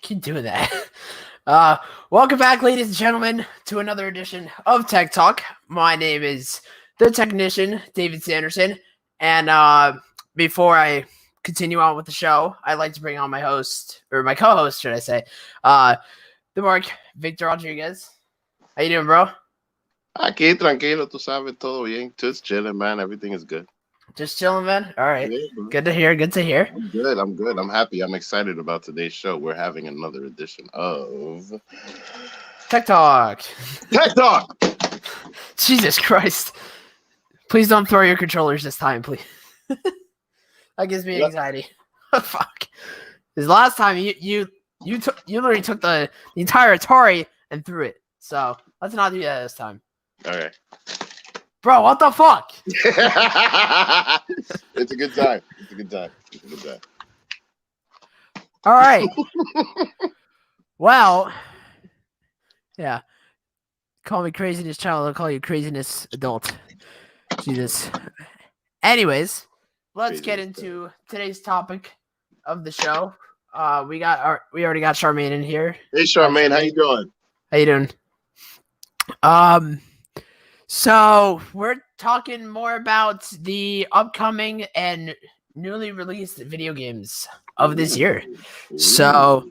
Keep doing that. Welcome back, ladies and gentlemen, to another edition of Tech Talk. My name is the technician, David Sanderson, and before I continue on with the show, I'd like to bring on my host, or my co-host, should I say, the Mark Victor Rodriguez. How you doing, bro? Aquí, tranquilo, tú sabes, todo bien. Just chilling, man. Everything is good. Just chilling, man. All right. Yeah, bro. Good to hear. Good to hear. I'm good. I'm good. I'm happy. I'm excited about today's show. We're having another edition of Tech Talk. Tech Talk. Jesus Christ. Please don't throw your controllers this time, please. That gives me anxiety. Fuck. This last time you literally took the entire Atari and threw it. So let's not do that this time. Okay. Bro, what the fuck? It's a good time. It's a good time. It's a good time. All right. Well, yeah. Call me craziness child. I'll call you craziness adult. Jesus. Anyways, let's get into today's topic of the show. We already got Charmaine in here. Hey, Charmaine, how you doing? How you doing? So we're talking more about the upcoming and newly released video games of this year. So,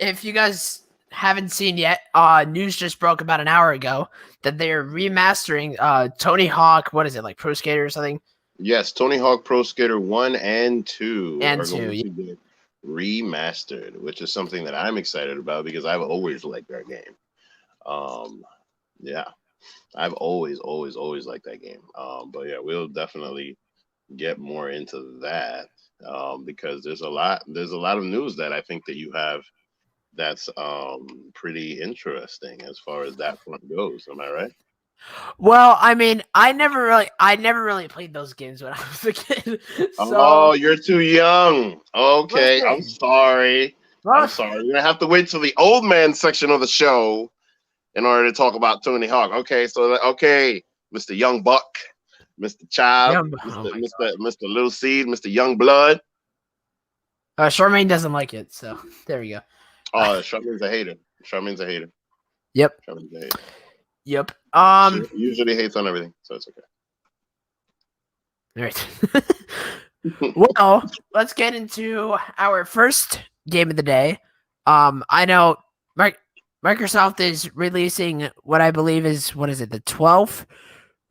if you guys haven't seen yet, news just broke about an hour ago that they're remastering Tony Hawk. What is it, like Pro Skater or something? Yes, Tony Hawk Pro Skater 1 and 2 And are 2, going to get remastered, which is something that I'm excited about because I've always liked that game. Yeah, I've always liked that game. But yeah, we'll definitely get more into that because there's a lot of news that I think that you have that's pretty interesting as far as that front goes. Am I right? Well, I mean, I never really played those games when I was a kid. Oh, you're too young. Okay, Listen. I'm sorry. I'm sorry. You're gonna have to wait till the old man section of the show in order to talk about Tony Hawk. Okay, so Mr. Young Buck, Mr. Child, Mr. Little Seed, Mr. Young Blood. Charmaine doesn't like it, so there we go. Oh, Charmaine's a hater. Charmaine's a hater. Yep. Charmaine's a hater. Yep. She usually hates on everything, so it's okay. All right. Well, let's get into our first game of the day. I know Microsoft is releasing what I believe is, the 12th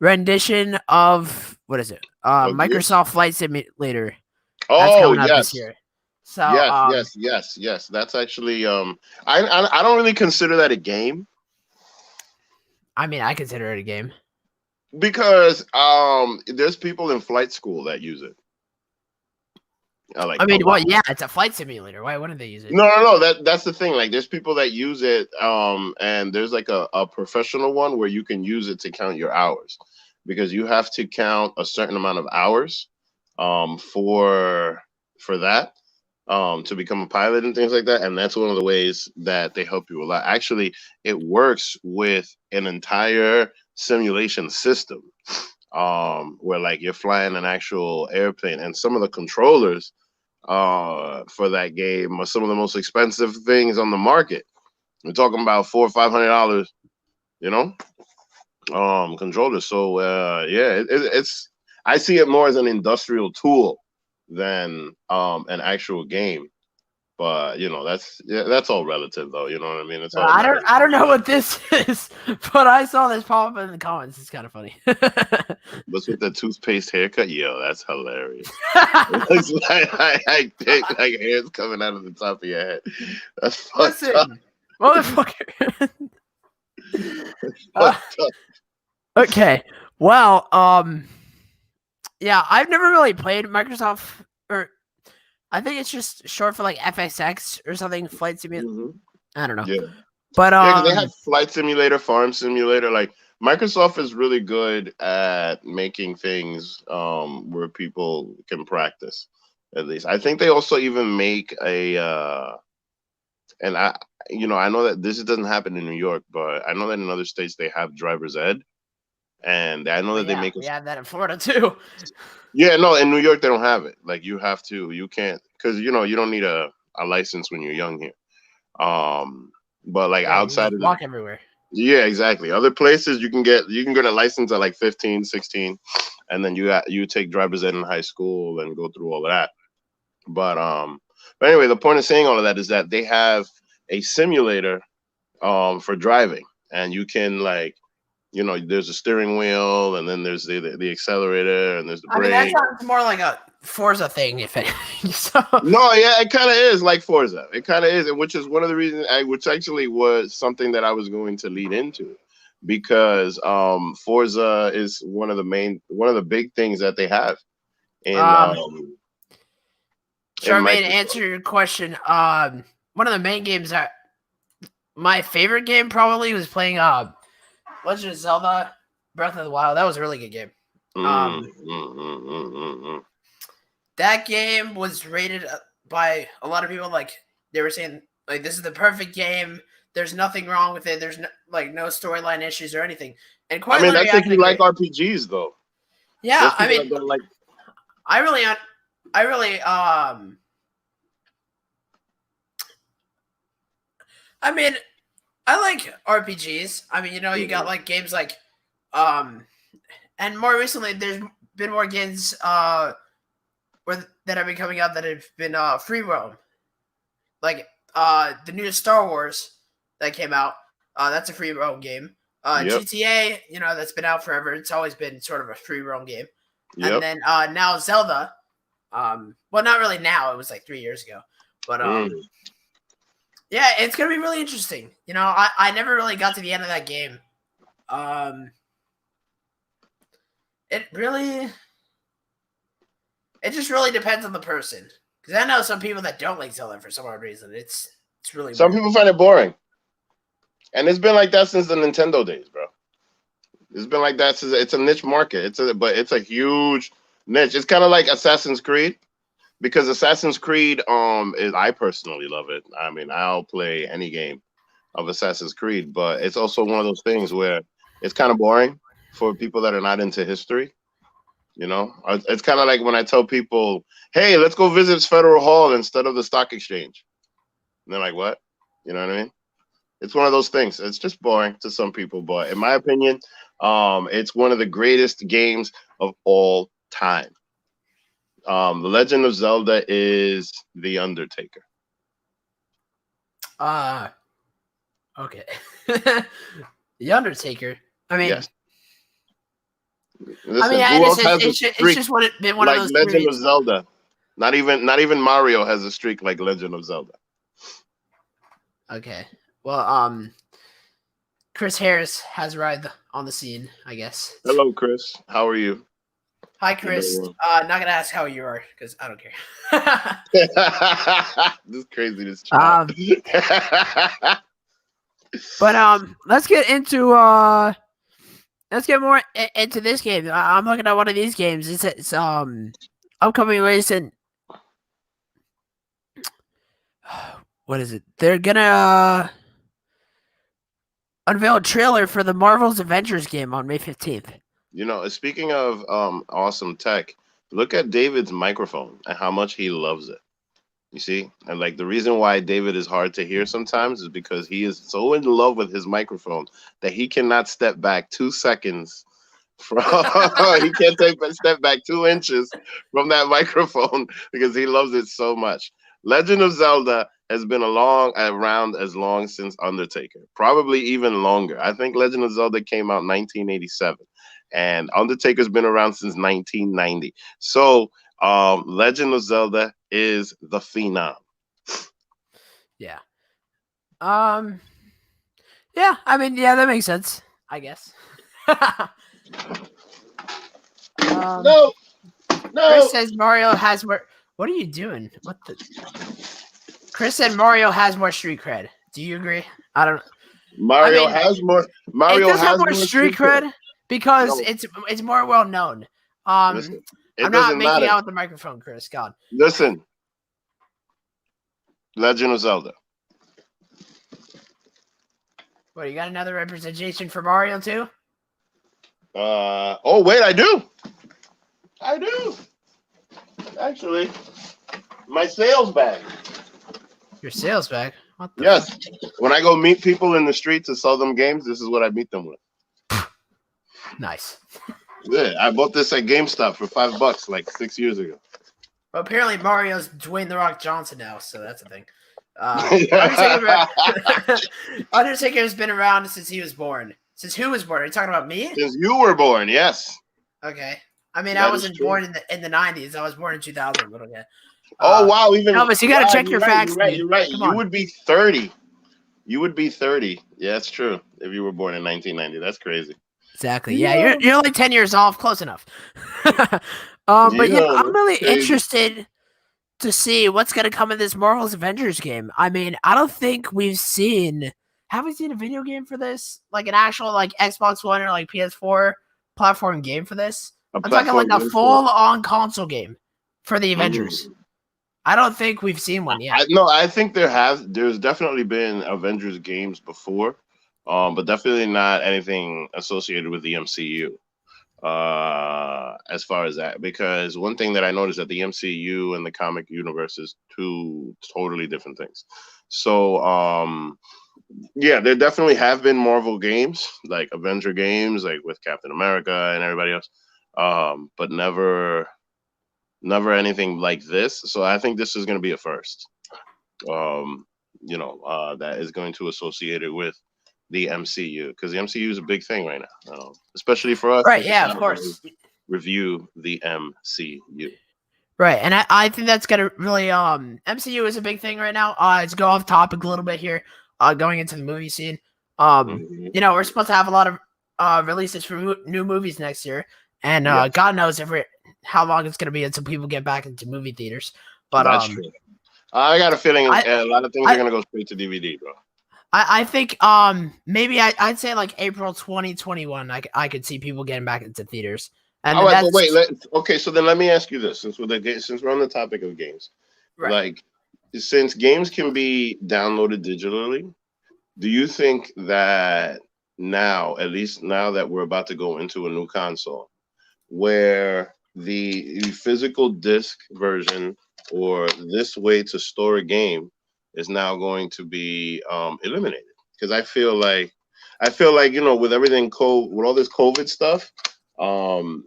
rendition of, Microsoft Flight Simulator. That's coming out this year. So yes. That's actually I don't really consider that a game. I mean, I consider it a game because there's people in flight school that use it. It's a flight simulator. Why wouldn't they use it? No. That's the thing. Like, there's people that use it, and there's like a professional one where you can use it to count your hours, because you have to count a certain amount of hours, for that, to become a pilot and things like that. And that's one of the ways that they help you a lot. Actually, it works with an entire simulation system, where like you're flying an actual airplane, and some of the controllers for that game are some of the most expensive things on the market. We're talking about $400 or $500, controllers. So it's I see it more as an industrial tool than an actual game. But that's all relative, though. You know what I mean? It's all I don't know what this is, but I saw this pop up in the comments. It's kind of funny. What's with the toothpaste haircut? Yo, that's hilarious. It looks like hairs coming out of the top of your head. That's fucked up. Motherfucker. Okay. Well, yeah, I've never really played Microsoft, or I think it's just short for like FSX or something, Flight Simulator. Mm-hmm. I don't know. Yeah. But they have Flight Simulator, Farm Simulator. Like, Microsoft is really good at making things where people can practice. At least I think they also even make a and I know that this doesn't happen in New York, but I know that in other states they have driver's ed, and I know that they make. We have that in Florida too. Yeah, no, in New York they don't have it. Like, you can't because you don't need a license when you're young here. But like Yeah, you outside just of walk everywhere. yeah, exactly. Other places you can get a license at like 15, 16, and then you take driver's ed in high school and go through all of that. But anyway, the point of saying all of that is that they have a simulator for driving, and you can like there's a steering wheel, and then there's the accelerator, and there's the I mean, that brake. sounds more like a Forza thing, if anything. So, No, yeah, it kind of is like Forza. It kind of is, and which is one of the reasons, which actually was something that I was going to lead into, because Forza is one of the big things that they have in um, in Charmaine, to Microsoft. answer your question, one of the main games that my favorite game probably was playing Legend of Zelda Breath of the Wild. That was a really good game. Mm, mm, mm, mm, mm. That game was rated by a lot of people like they were saying like this is the perfect game. There's nothing wrong with it. There's no storyline issues or anything. And I quite mean, literally, that's I if can you like agree. RPGs, though. Yeah, There's I people that mean, don't like. I really, I mean, I like RPGs. I mean, you got like games like, and more recently, there's been more games that have been coming out that have been free roam. Like the new Star Wars that came out. That's a free roam game. Yep, GTA, that's been out forever. It's always been sort of a free roam game. And yep. then now Zelda. Well, not really now. It was like 3 years ago. But yeah, it's gonna be really interesting. I never really got to the end of that game. It just really depends on the person. Because I know some people that don't like Zelda for some odd reason. It's really Some weird. people find it boring, and it's been like that since the Nintendo days, bro. It's been like that since it's a niche market. But it's a huge niche. It's kind of like Assassin's Creed, because Assassin's Creed is, I personally love it. I mean, I'll play any game of Assassin's Creed, but it's also one of those things where it's kind of boring for people that are not into history. It's kind of like when I tell people, "Hey, let's go visit Federal Hall instead of the stock exchange." And they're like, "What?" You know what I mean? It's one of those things. It's just boring to some people, but in my opinion, it's one of the greatest games of all time. The Legend of Zelda is the Undertaker. Okay. The Undertaker. I mean, Yes. Listen, who else has a it's streak just been one of like those Legend of periods. Zelda? Not even Mario has a streak like Legend of Zelda. Okay. Well, Chris Harris has arrived on the scene, I guess. Hello, Chris. How are you? Hi, Chris. Not gonna ask how you are because I don't care. This craziness child. But let's get into let's get more into this game. I'm looking at one of these games. It's upcoming recent. What is it? They're gonna unveil a trailer for the Marvel's Avengers game on May 15th. Speaking of awesome tech, look at David's microphone and how much he loves it. You see? And like the reason why David is hard to hear sometimes is because he is so in love with his microphone that he cannot step back 2 seconds from he can't step back 2 inches from that microphone because he loves it so much. Legend of Zelda has been around as long since Undertaker, probably even longer. I think Legend of Zelda came out in 1987, and Undertaker's been around since 1990. So Legend of Zelda is the phenom. Yeah. Yeah. I mean, yeah, that makes sense. I guess. No. Chris says Mario has more. What are you doing? What the? Chris said Mario has more street cred. Do you agree? I don't. Mario I mean, has more. It does have has more street cred because No. it's more well known. Listen, it I'm not doesn't making matter. out with the microphone, Chris. God. Listen, Legend of Zelda. What, you got another representation for Mario too? Oh wait, I do. Actually, My sales bag. Your sales bag? What the Yes. fuck? When I go meet people in the street to sell them games, this is what I meet them with. Nice. Yeah, I bought this at GameStop for $5 like 6 years ago. Well, apparently Mario's Dwayne the Rock Johnson now, so that's a thing. Undertaker, Undertaker's been around since he was born. Since who was born? Are you talking about me? Since you were born, yes. Okay. I mean, I That is wasn't true. born in the 90s. I was born in 2000, but okay. Oh wow! Even Elvis, you gotta wow, check your facts, dude. You're right. Come You on. would be 30. You would be 30. Yeah, that's true. If you were born in 1990, that's crazy. Exactly. Yeah, you're only 10 years off. Close enough. But yeah, I'm really interested to see what's gonna come in this Marvel's Avengers game. I mean, I don't think we've seen. Have we seen a video game for this? Like an actual like Xbox One or like PS4 platform game for this? I'm talking like a full-on console game for the Avengers. I don't think we've seen one yet. I think there's definitely been Avengers games before, but definitely not anything associated with the MCU. As far as that, because one thing that I noticed that the MCU and the comic universe is two totally different things. So, yeah, there definitely have been Marvel games, like Avenger games, like with Captain America and everybody else, but never anything like this. So I think this is going to be a first. That is going to associate it with the MCU, because the MCU is a big thing right now, especially for us. Right? Yeah, of course. Review the MCU. Right, and I think that's gonna really MCU is a big thing right now. Let's go off topic a little bit here. Going into the movie scene. We're supposed to have a lot of releases for new movies next year, and God knows how long it's gonna be until people get back into movie theaters. But that's true. I got a feeling a lot of things are gonna go straight to DVD, bro. I think maybe I'd say like April 2021. I could see people getting back into theaters. And all right, but wait. Okay, so then let me ask you this: since we're on the topic of games, right. Like since games can be downloaded digitally, do you think that now, at least now that we're about to go into a new console, where the physical disc version or this way to store a game is now going to be eliminated? Because I feel like with everything with all this COVID stuff,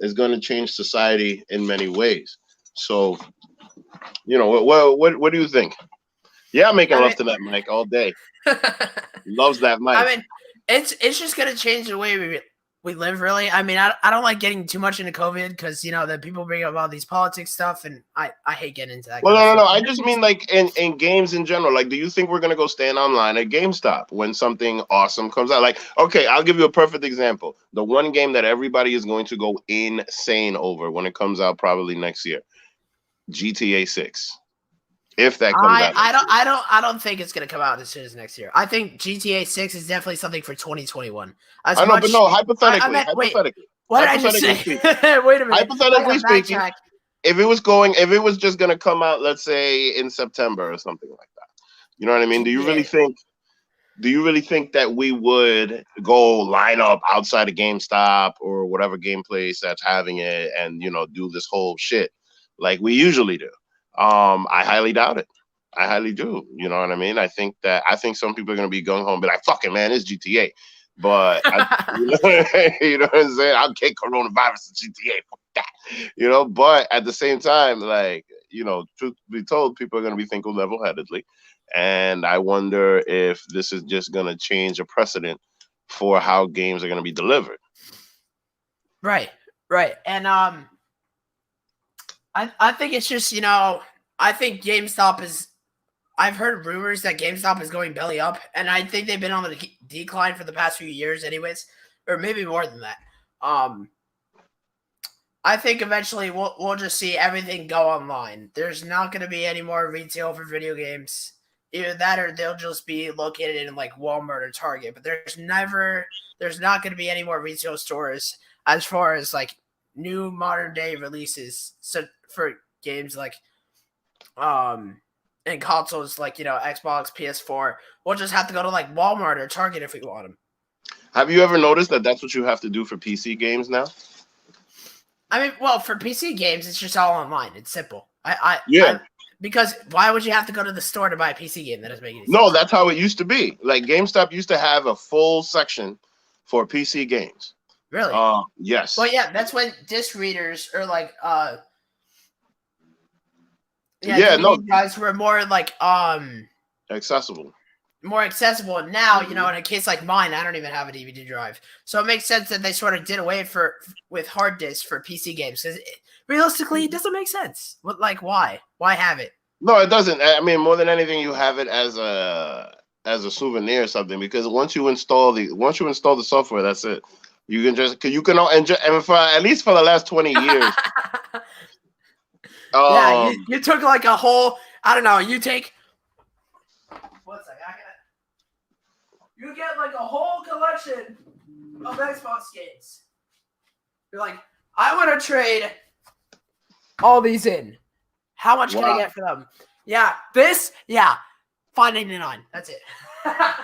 is going to change society in many ways. So, what do you think? Yeah, I'm making love to that mic all day. Loves that mic. I mean, it's just gonna change the way we live, really. I mean, I don't like getting too much into COVID because the people bring up all these politics stuff, and I hate getting into that. Well, no. I just mean like in games in general. Like, do you think we're gonna go stand online at GameStop when something awesome comes out? Like, okay, I'll give you a perfect example. The one game that everybody is going to go insane over when it comes out probably next year, GTA 6. If that comes out, I don't think it's gonna come out as soon as next year. I think GTA 6 is definitely something for 2021. But no, hypothetically. What did I just say? Wait a minute. Hypothetically speaking, if it was just gonna come out, let's say in September or something like that, you know what I mean? Do you really think that we would go line up outside of GameStop or whatever game place that's having it and do this whole shit like we usually do? I highly doubt it. I highly do. You know what I mean? I think some people are going to be going home and be like, fucking man, it's GTA. But, you know what I'm saying? I'll get coronavirus in GTA. Fuck that. But at the same time, like, truth be told, people are going to be thinking level-headedly. And I wonder if this is just going to change a precedent for how games are going to be delivered. Right. And, I think it's just, I think GameStop I've heard rumors that GameStop is going belly up, and I think they've been on the decline for the past few years anyways, or maybe more than that. I think eventually we'll just see everything go online. There's not going to be any more retail for video games. Either that or they'll just be located in like Walmart or Target, but there's not going to be any more retail stores as far as like new modern day releases. So for games like and consoles like Xbox, PS4, we'll just have to go to like Walmart or Target if we want them. Have you ever noticed that that's what you have to do for PC games now? I mean, well, for PC games, it's just all online. It's simple. Because why would you have to go to the store to buy a PC game? That doesn't make any sense. No, that's how it used to be. Like GameStop used to have a full section for PC games. Really? Yes. Well, yeah, that's when disc readers or like no, drives were more like accessible. more accessible. And now, in a case like mine, I don't even have a DVD drive, so it makes sense that they sort of did away with hard disks for PC games because realistically, it doesn't make sense. Why? Why have it? No, it doesn't. I mean, more than anything, you have it as a souvenir or something because once you install the software, that's it. You can and for at least for the last 20 years. Yeah, you took like a whole. I don't know. You take. One second. You get like a whole collection of Xbox games. You're like, I want to trade all these in. How much can I get for them? Yeah, $5.99. That's it. If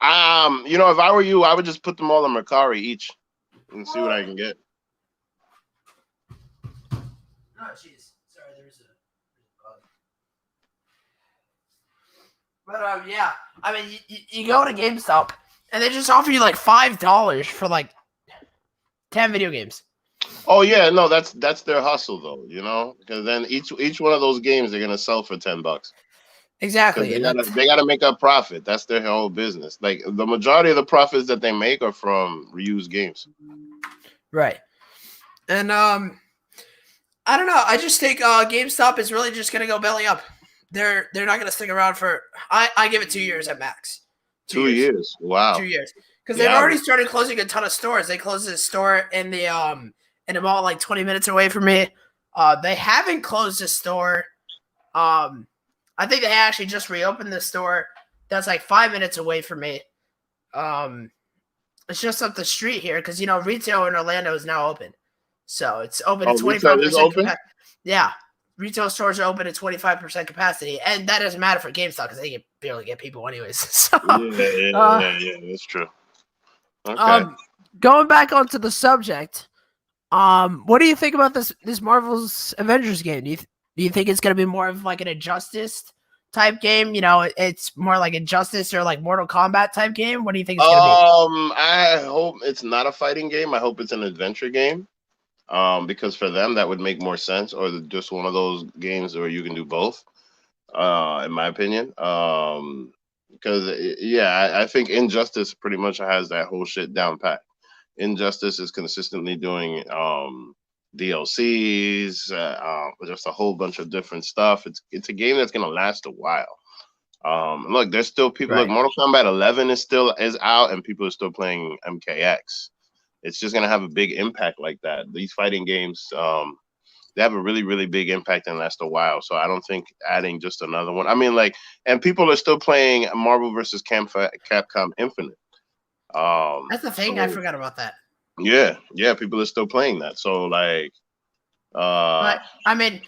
I were you, I would just put them all on Mercari each and see what I can get. Oh, jeez. Sorry, there's a bug. But yeah, I mean, you go to GameStop and they just offer you like $5 for like 10 video games. Oh yeah, no, that's their hustle though, because then each one of those games they're gonna sell for $10. Exactly. They gotta make a profit. That's their whole business. Like the majority of the profits that they make are from reused games. Right. And I don't know. I just think GameStop is really just gonna go belly up. They're not gonna stick around for. I give it 2 years at max. 2 years. Wow. 2 years. Because they've already started closing a ton of stores. They closed a store in the mall like 20 minutes away from me. They haven't closed a store. I think they actually just reopened the store that's like 5 minutes away from me. It's just up the street here because retail in Orlando is now open, so it's open at 25%. Yeah, retail stores are open at 25% capacity, and that doesn't matter for GameStop because they can barely get people anyways. So, yeah, that's true. Okay. Going back onto the subject, what do you think about this Marvel's Avengers game? Do you think it's going to be more of like an Injustice type game? It's more like Injustice or like Mortal Kombat type game. What do you think it's going to be? I hope it's not a fighting game. I hope it's an adventure game. Because for them that would make more sense, or just one of those games where you can do both. In my opinion. Because I think Injustice pretty much has that whole shit down pat. Injustice is consistently doing DLCs, just a whole bunch of different stuff. It's a game that's gonna last a while. Look, there's still people. Right. Like Mortal Kombat 11 is out, and people are still playing MKX. It's just gonna have a big impact like that. These fighting games, they have a really, really big impact and last a while. So I don't think adding just another one. I mean, and people are still playing Marvel vs. Capcom Infinite. That's the thing. I forgot about that. Yeah, people are still playing that. So but I mean,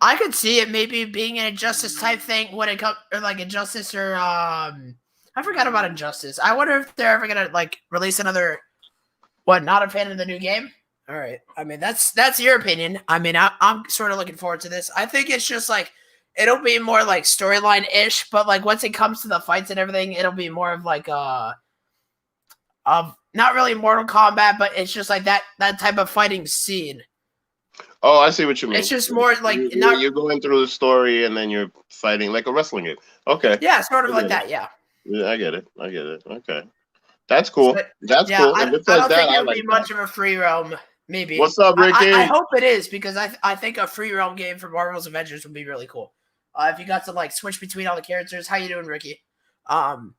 I could see it maybe being an Injustice type thing when it comes, or like Injustice, or I forgot about Injustice. I wonder if they're ever gonna release another. What? Not a fan of the new game? All right. I mean, that's your opinion. I mean, I'm sort of looking forward to this. I think it's just it'll be more like storyline-ish, but once it comes to the fights and everything, it'll be more of not really Mortal Kombat, but it's just like that type of fighting scene. Oh, I see what you mean. It's just more you're going through the story and then you're fighting like a wrestling game. Okay. Yeah, sort of like that. Yeah. Yeah, I get it. Okay. That's cool. But, that's cool. I don't think it'll be much of a free roam. Maybe. What's up, Ricky? I hope it is, because I think a free roam game for Marvel's Avengers would be really cool. If you got to switch between all the characters. How you doing, Ricky? Iron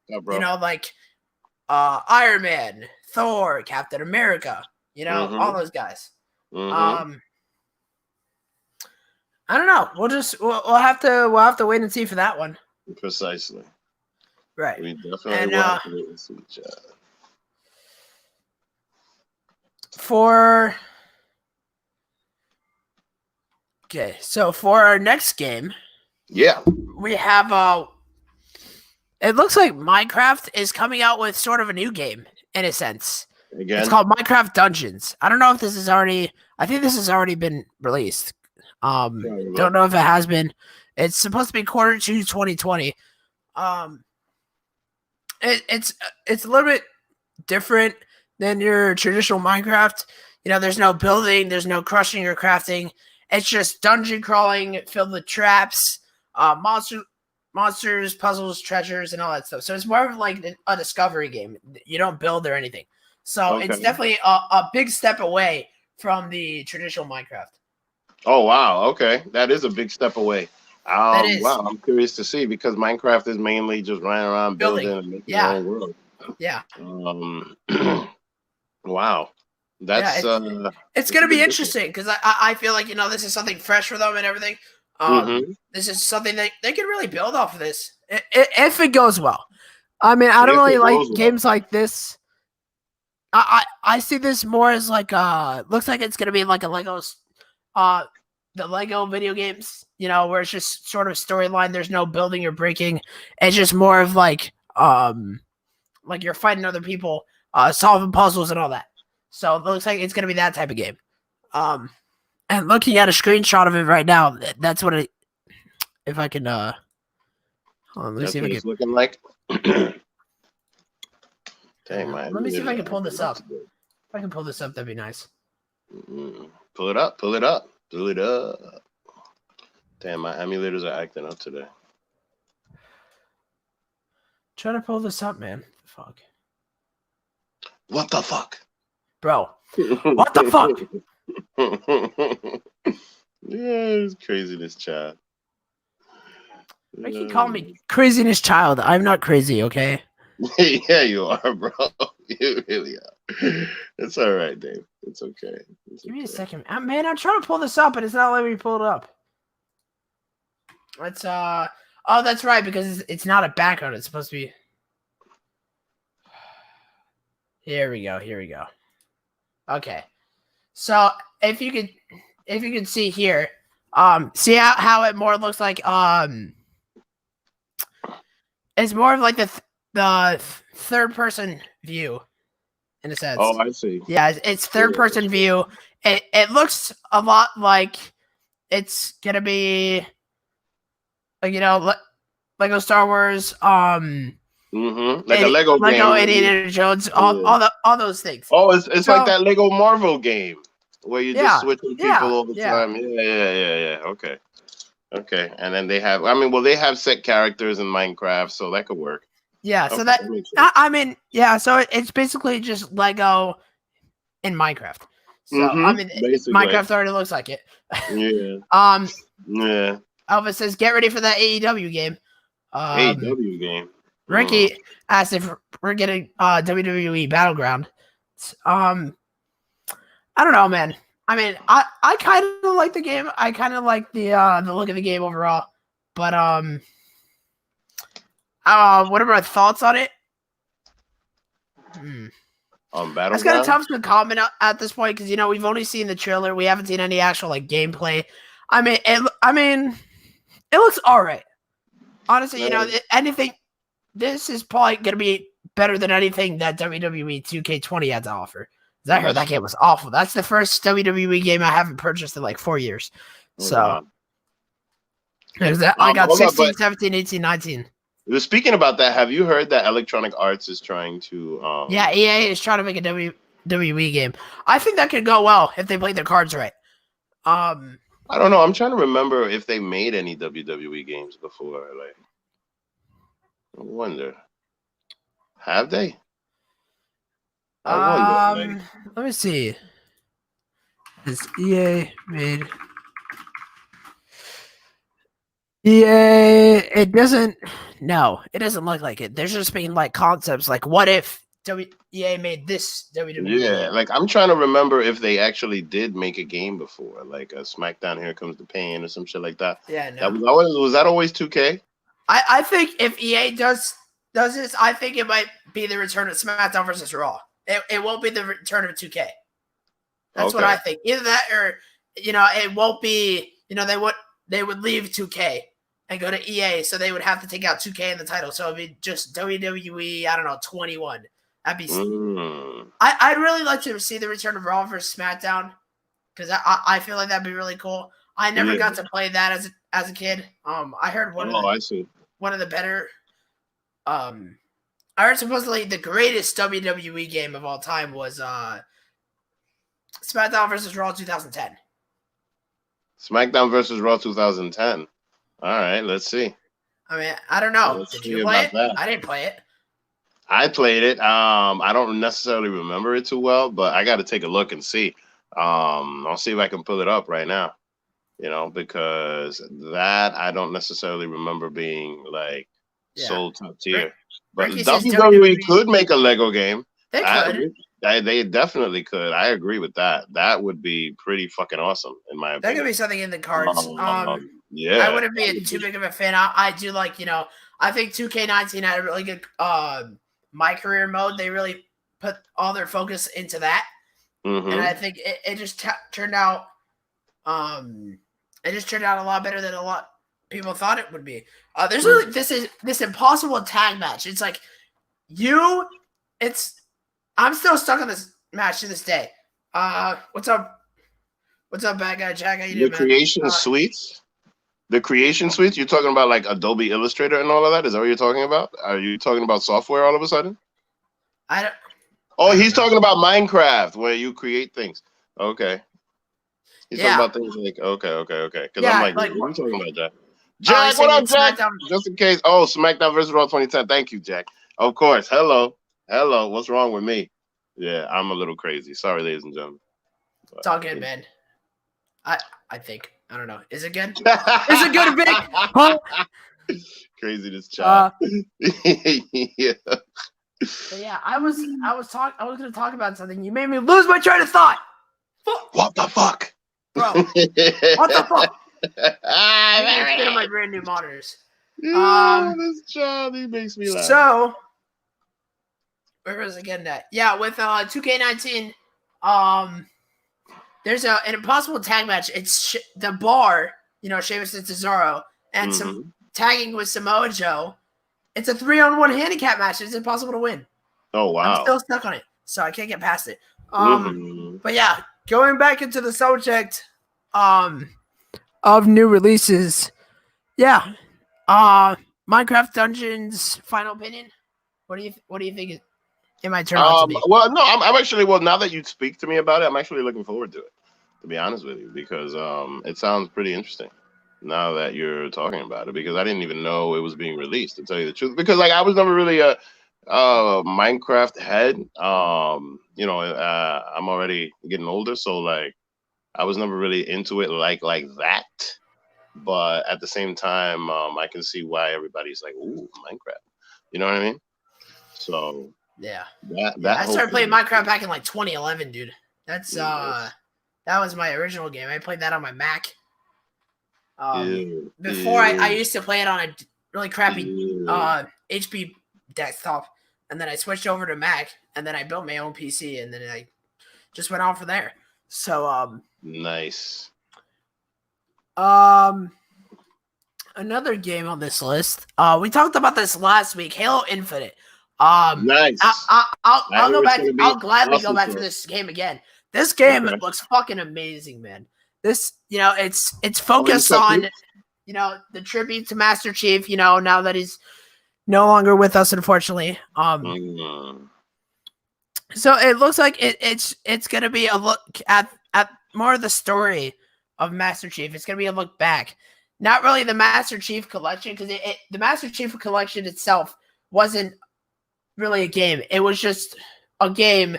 Man, Thor, Captain America. All those guys. Mm-hmm. I don't know. We'll have to wait and see for that one. Precisely. Right. We definitely will have to wait and see. So for our next game, we have it looks like Minecraft is coming out with sort of a new game in a sense. Again, it's called Minecraft Dungeons. I don't know if this is already. I think this has already been released. Don't know if it has been. It's supposed to be quarter to 2020. Um, it's a little bit different than your traditional Minecraft. You know, there's no building, there's no crushing or crafting. It's just dungeon crawling filled with traps, monsters, puzzles, treasures, and all that stuff. So it's more of like a discovery game. You don't build or anything. So Okay. it's definitely a big step away from the traditional Minecraft. Oh wow, okay, that is a big step away. That is Wow, I'm curious to see because Minecraft is mainly just running around building and making your Yeah. own world. Yeah. Wow, that's It's that's going a to be big difference. interesting because I feel like, you know, this is something fresh for them and everything. Mm-hmm. This is something that they can really build off of this if it goes well. I mean, I don't If really it like goes well. games like this. I see this more as like looks like it's gonna be like a Legos the Lego video games, you know, where it's just sort of storyline, there's no building or breaking. It's just more of like you're fighting other people, solving puzzles and all that. So it looks like it's gonna be that type of game. And looking at a screenshot of it right now, that's what it if I can hold on, let me That's see if what I it's can looking like. Dang, man. let me see if I can pull this up. Today. If I can pull this up, that'd be nice. Pull it up, pull it up, pull it up. Damn, my emulators are acting up today. Try to pull this up, man. Fuck. What the fuck? Bro. What the fuck? Yeah, it's craziness, child. Why keep calling me craziness child? I'm not crazy, okay? Yeah, you are, bro. You really are. It's all right, Dave. It's okay. Give me a second. Man, I'm trying to pull this up, and it's not letting me pull it up. It's oh, that's right, because it's not a background. It's supposed to be. Here we go. Here we go. Okay. So if you could see here, see how it more looks like it's more of like the third person view in a sense. Oh, I see. Yeah, it's third person view. It looks a lot like it's gonna be like, you know, Lego Star Wars, like a Lego game, Indiana Jones, all those things. Oh, it's like that Lego Marvel game where you're just switching people all the time. Yeah. Okay. And then they have, they have set characters in Minecraft, so that could work. Yeah, so that so it's basically just Lego in Minecraft. So basically. Minecraft already looks like it. Yeah. Yeah. Elvis says, "Get ready for that AEW game." AEW game. Ricky asked if we're getting WWE Battleground. I don't know, man. I mean, I kind of like the game. I kind of like the look of the game overall. But what are my thoughts on it? On Battleground? That's kind of tough to comment at this point because, you know, we've only seen the trailer. We haven't seen any actual like gameplay. I mean, it looks all right. Honestly, you know, anything. This is probably going to be better than anything that WWE 2K20 had to offer. I heard that game was awful. That's the first WWE game I haven't purchased in like 4 years. So, I got 16, 17, 18, 19. Speaking about that, have you heard that Electronic Arts is trying to... Yeah, EA is trying to make a WWE game. I think that could go well if they play their cards right. I don't know. I'm trying to remember if they made any WWE games before. Like, I wonder. Have they? I wonder. Let me see. Has EA made... EA, it doesn't... No, it doesn't look like it. There's just been like concepts like, what if EA made this WWE Yeah, game? like I'm trying to remember if they actually did make a game before, like a SmackDown Here Comes the Pain or some shit like that. Yeah, no. Was that always 2K? I think if EA does this, I think it might be the return of SmackDown versus Raw. It won't be the return of 2K. That's what I think. Either that or, you know, it won't be, you know, they would leave 2K and go to EA, so they would have to take out 2K in the title. So it'd be just WWE, I don't know, 21. That'd be I'd really like to see the return of Raw versus SmackDown because I feel like that'd be really cool. I never got to play that as a kid. I heard I see. one of the better. I heard supposedly the greatest WWE game of all time was SmackDown versus Raw 2010. SmackDown versus Raw 2010. All right, let's see. I mean, I don't know. Let's Did see you play about it? that. I didn't play it. I played it. I don't necessarily remember it too well, but I got to take a look and see. I'll see if I can pull it up right now. Because that I don't necessarily remember being like so top tier. But Ricky says WWE could make a Lego game. They could. They definitely could. I agree with that. That would be pretty fucking awesome, in my opinion. That could be something in the cards. Yeah. I wouldn't be too big of a fan. I do like, I think 2K19 had a really good My Career mode. They really put all their focus into that. Mm-hmm. And I think it just turned out it just turned out a lot better than a lot of people thought it would be. There's really this impossible tag match. It's like I'm still stuck on this match to this day. What's up? What's up, bad guy Jack? How you doing, man? Creation Suites? The Creation Suites? You're talking about like Adobe Illustrator and all of that? Is that what you're talking about? Are you talking about software all of a sudden? I don't. Oh, he's talking about Minecraft, where you create things. Okay. He's talking about things like, okay. Because I'm like, what are you talking about, Jack? Jack, what up, Jack? SmackDown. Just in case. Oh, SmackDown versus Raw 2010. Thank you, Jack. Of course. Hello. What's wrong with me? Yeah, I'm a little crazy. Sorry, ladies and gentlemen. It's all good, man. I think. I don't know. Is it good? Is it good, Vic? Huh? Crazy this child. Yeah. But yeah, I was gonna talk about something. You made me lose my train of thought. What the fuck? Bro. What the fuck? I'm getting my brand new monitors. This child, he makes me laugh. So where was I getting at? Yeah, with 2K19, there's an impossible tag match. It's the Bar, Sheamus and Cesaro, and some tagging with Samoa Joe. It's a 3-on-1 handicap match. It's impossible to win. Oh wow! I'm still stuck on it, so I can't get past it. But yeah, going back into the subject, of new releases, yeah, Minecraft Dungeons. Final opinion. What do you think? It might turn out to be. Well, no, I'm actually. Well, now that you speak to me about it, I'm actually looking forward to it. To be honest with you, because it sounds pretty interesting. Now that you're talking about it, because I didn't even know it was being released, to tell you the truth. Because like I was never really a Minecraft head. I'm already getting older, so like I was never really into it like that. But at the same time, I can see why everybody's like, "Ooh, Minecraft." You know what I mean? So yeah, I started playing Minecraft back in like 2011, dude. That's that was my original game. I played that on my Mac. Before I used to play it on a really crappy HP desktop, and then I switched over to Mac, and then I built my own PC, and then I just went on from there. So nice. Another game on this list. We talked about this last week. Halo Infinite. Nice. I'll go back. I'll gladly go back to this game again. This game looks fucking amazing, man. This, it's focused on, the tribute to Master Chief. Now that he's no longer with us, unfortunately. So it looks like it's gonna be a look at more of the story of Master Chief. It's gonna be a look back, not really the Master Chief collection, because the Master Chief collection itself wasn't really a game. It was just a game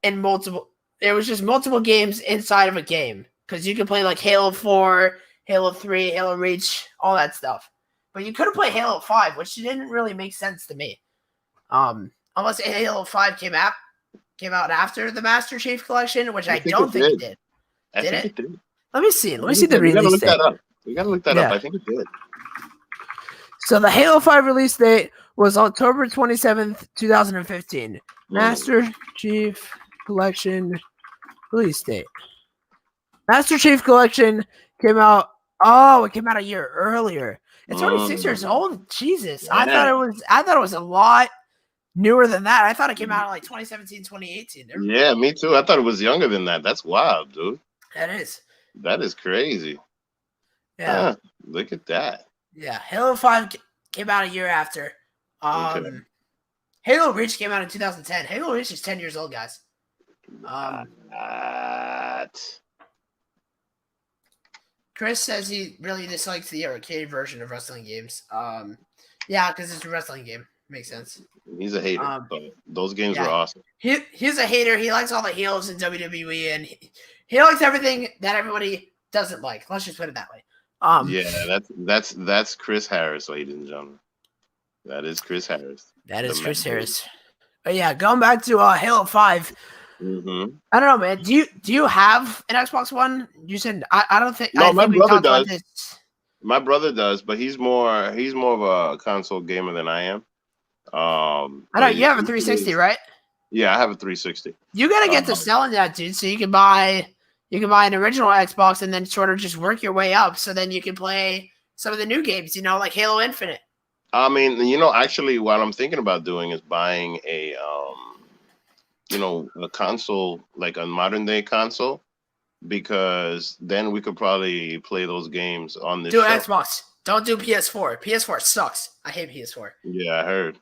in multiple. It was just multiple games inside of a game, because you could play like Halo 4, Halo 3, Halo Reach, all that stuff. But you couldn't play Halo 5, which didn't really make sense to me. Unless Halo 5 came out after the Master Chief collection, which I don't think it did. Did it? Let me see. Let me see the release date. We gotta look that up. I think it did. So the Halo 5 release date was October 27th, 2015. Master Chief Collection release date. Master Chief Collection came out. Oh, it came out a year earlier. It's already 6 years old. Jesus, yeah. I thought it was a lot newer than that. I thought it came out in like 2017, 2018. Yeah, me too. I thought it was younger than that. That's wild, dude. That is. That is crazy. Yeah. Look at that. Yeah. Halo 5 came out a year after. Okay. Halo Reach came out in 2010. Halo Reach is 10 years old, guys. What? Chris says he really dislikes the arcade version of wrestling games. Yeah, because it's a wrestling game. Makes sense. He's a hater. But those games were awesome. He's a hater. He likes all the heels in WWE, and he likes everything that everybody doesn't like. Let's just put it that way. Yeah, that's Chris Harris, ladies and gentlemen. That is Chris Harris. That is Chris Harris. But yeah, going back to Halo 5. Mm-hmm. I don't know, man. Do you have an Xbox One? You said I don't think. No, my brother does. About this. My brother does, but he's more of a console gamer than I am. I know you have a 360, right? Yeah, I have a 360. You gotta get to selling that, dude. So you can buy an original Xbox and then sort of just work your way up. So then you can play some of the new games, like Halo Infinite. I mean, actually, what I'm thinking about doing is buying a console, like a modern day console, because then we could probably play those games on this show. Xbox. Don't do PS4. PS4 sucks. I hate PS4. Yeah, I heard.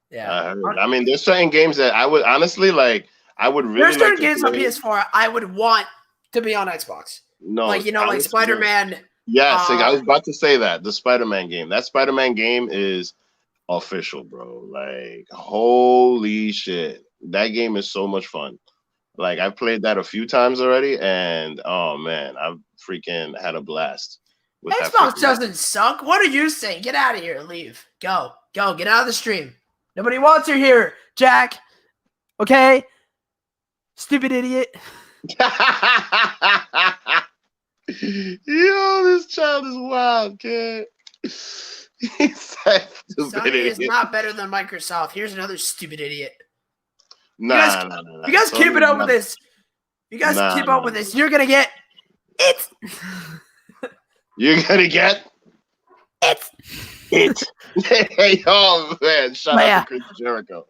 Yeah. I heard. I mean, there's certain games that I would honestly like. I would really There's certain like games on PS4 I would want to be on Xbox. No, like Spider-Man. Yes, I was about to say that. The Spider-Man game. That Spider-Man game is official, bro. Like, holy shit. That game is so much fun. Like, I've played that a few times already, and oh man, I've freaking had a blast. Xbox doesn't suck. What are you saying? Get out of here. Leave. Go. Get out of the stream. Nobody wants you here, Jack. Okay? Stupid idiot. Yo, this child is wild, kid. Sony is not better than Microsoft. Here's another stupid idiot. Nah. You guys keep it up with this. You guys keep up with this. You're gonna get it. You're gonna get it. Hey, oh man! Shout out to Chris Jericho.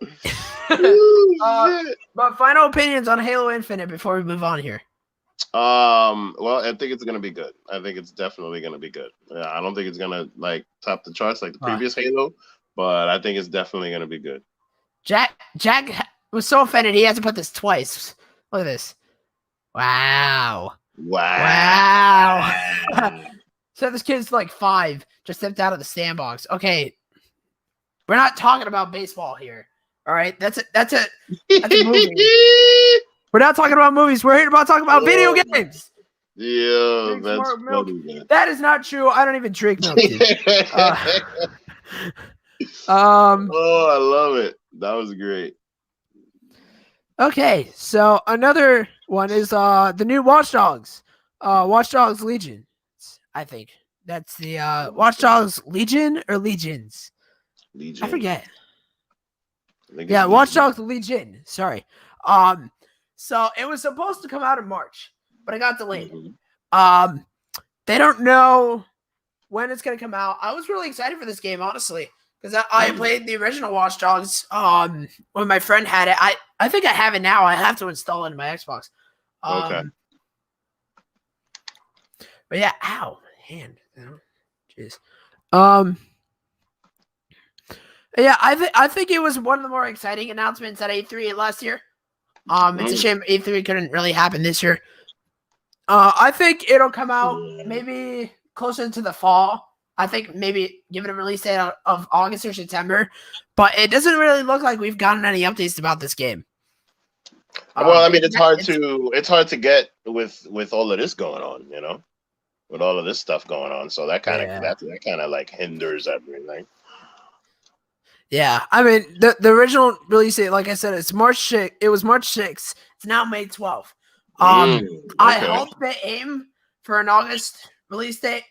But final opinions on Halo Infinite before we move on here. Well, I think it's gonna be good. I think it's definitely gonna be good. Yeah, I don't think it's gonna like top the charts like the previous Halo, but I think it's definitely gonna be good. Jack was so offended he had to put this twice. Look at this. Wow. So this kid's like 5, just stepped out of the sandbox. Okay, we're not talking about baseball here. All right, that's a movie. We're not talking about movies. We're here to talk about video games. Yeah, that's funny, that is not true. I don't even drink milk. Oh, I love it. That was great. Okay, so another one is the new Watch Dogs. Watch Dogs Legion. I think that's the Watch Dogs Legion or Legions. Legion. I forget. Yeah, Watch Dogs Legion. Sorry. So it was supposed to come out in March, but it got delayed. Mm-hmm. They don't know when it's gonna come out. I was really excited for this game, honestly, because I played the original Watch Dogs when my friend had it. I think I have it now. I have to install it in my Xbox. Okay. But yeah, ow, hand. Jeez. Yeah, I think it was one of the more exciting announcements at E3 last year. It's a shame E3 couldn't really happen this year. I think it'll come out maybe closer to the fall. I think maybe give it a release date of August or September, but it doesn't really look like we've gotten any updates about this game. Well, I mean, it's hard to get with all of this going on, with all of this stuff going on. So that kind of like hinders everything. Yeah, I mean the original release date, like I said, it's March 6th. It was March 6th. It's now May 12th. I hope they aim for an August release date.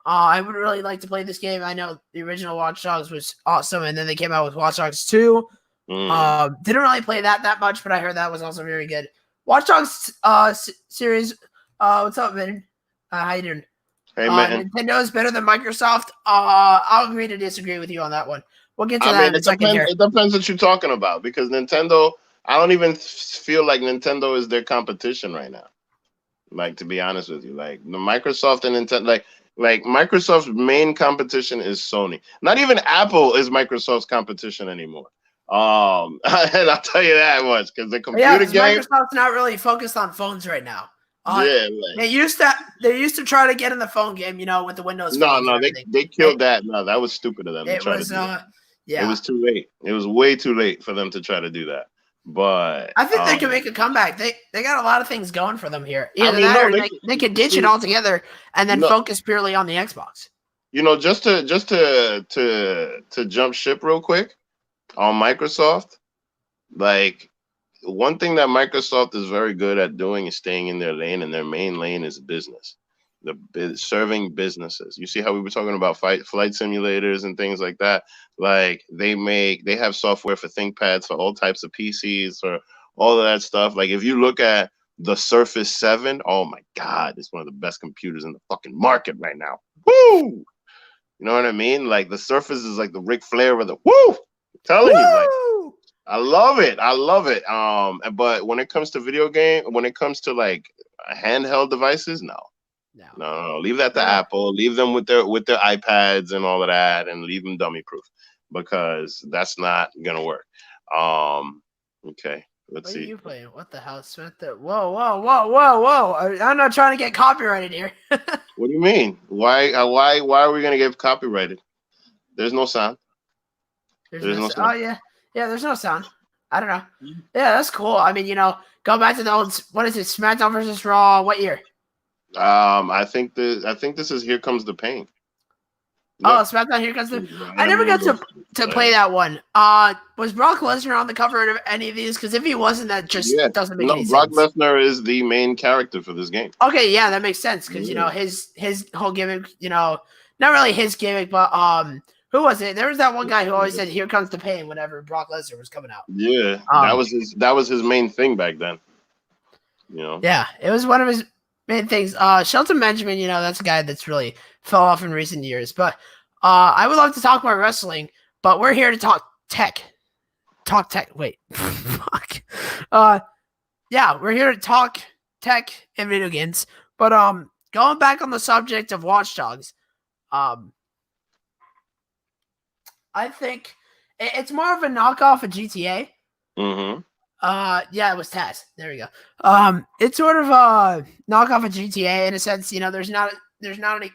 I would really like to play this game. I know the original Watch Dogs was awesome, and then they came out with Watch Dogs 2. Didn't really play that much, but I heard that was also very good. Watch Dogs series. What's up, man? How you doing? Hey, man. Nintendo is better than Microsoft. I'll agree to disagree with you on that one. We'll get to that in a second here. It depends what you're talking about, because Nintendo, I don't even feel like Nintendo is their competition right now. Like, to be honest with you, like the Microsoft and Nintendo, like Like Microsoft's main competition is Sony. Not even Apple is Microsoft's competition anymore. And I'll tell you that much because the Yeah, computer because game, Microsoft's not really focused on phones right now. yeah, They like used to try to get in the phone game, with the Windows no, phones and no, everything. they killed that. No, that was stupid of them to It try to was do that. It yeah. was too late. It was way too late for them to try to do that. But I think they can make a comeback. They got a lot of things going for them here. I Either mean, that no, or they could ditch it see, altogether and then no, focus purely on the Xbox. just to jump ship real quick on Microsoft, like one thing that Microsoft is very good at doing is staying in their lane, and their main lane is business. Serving businesses. You see how we were talking about flight simulators and things like that. Like they have software for ThinkPads for all types of PCs or all of that stuff. Like if you look at the Surface 7, oh my God, it's one of the best computers in the fucking market right now. Woo! You know what I mean? Like the Surface is like the Ric Flair of the woo. I'm telling you, like Woo! I love it. I love it. But when it comes to when it comes to like handheld devices, no. No. No. Leave that to Apple. Leave them with their iPads and all of that, and leave them dummy proof because that's not gonna work. Okay. Let's What are see. you playing? What the hell? Whoa. I'm not trying to get copyrighted here. What do you mean? Why are we gonna get copyrighted? There's no sound. There's no sound. Oh yeah. Yeah, there's no sound. I don't know. Yeah, that's cool. I mean, go back to the old, what is it? SmackDown versus Raw. What year? I think this is Here Comes the Pain. Oh, SmackDown Here Comes the. I never got to play that one. Was Brock Lesnar on the cover of any of these? Because if he wasn't, that just doesn't make any Brock sense. Lesnar is the main character for this game. Okay, yeah, that makes sense because his whole gimmick, not really his gimmick, but who was it? There was that one guy who always said "Here comes the pain" whenever Brock Lesnar was coming out. Yeah, that was his main thing back then. Yeah, it was one of his main things. Shelton Benjamin, that's a guy that's really fell off in recent years. But I would love to talk about wrestling, but we're here to talk tech. Talk tech. Wait, fuck. Yeah, we're here to talk tech and video games. But going back on the subject of Watch Dogs, I think it's more of a knockoff of GTA. Mm-hmm. Yeah, it was Taz. There we go. It's sort of a knockoff of GTA in a sense. There's not any.